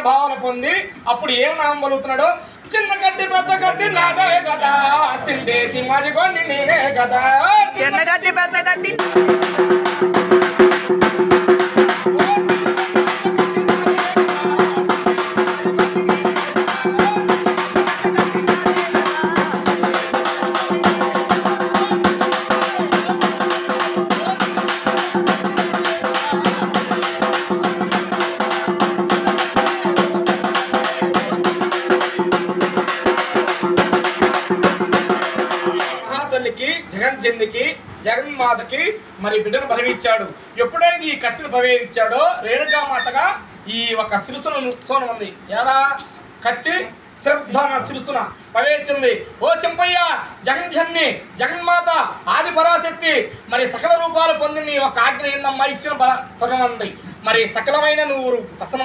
భావన పొంది అప్పుడు ఏం నామం పలుకుతున్నాడు? చిన్న కత్తి పెద్ద కత్తి నాదే కదా, సిందేసి మాదిగొండి నేనే కదా. చిన్న కత్తి పెద్ద కత్తి జగన్జన్నికి జగన్మాతకి మరి బిడ్డను బలవిచ్చాడు. ఎప్పుడైతే ఈ కత్తిని బలవిచ్చాడో రేణుకామాతగా ఈ ఒక శిరుసును సోనం ఉంది. ఎలా కత్తి శ్రద్ధన శిరుసున పవేచింది. ఓ చింపయ్య, జగన్జన్ని జగన్మాత ఆది పరాశక్తి మరి సకల రూపాలు పొంది నీ ఒక ఆజ్ఞ ఏందమ్మా ఇచ్చిన తరుణం ఉంది. మరి సకలమైన నువ్వు వసనం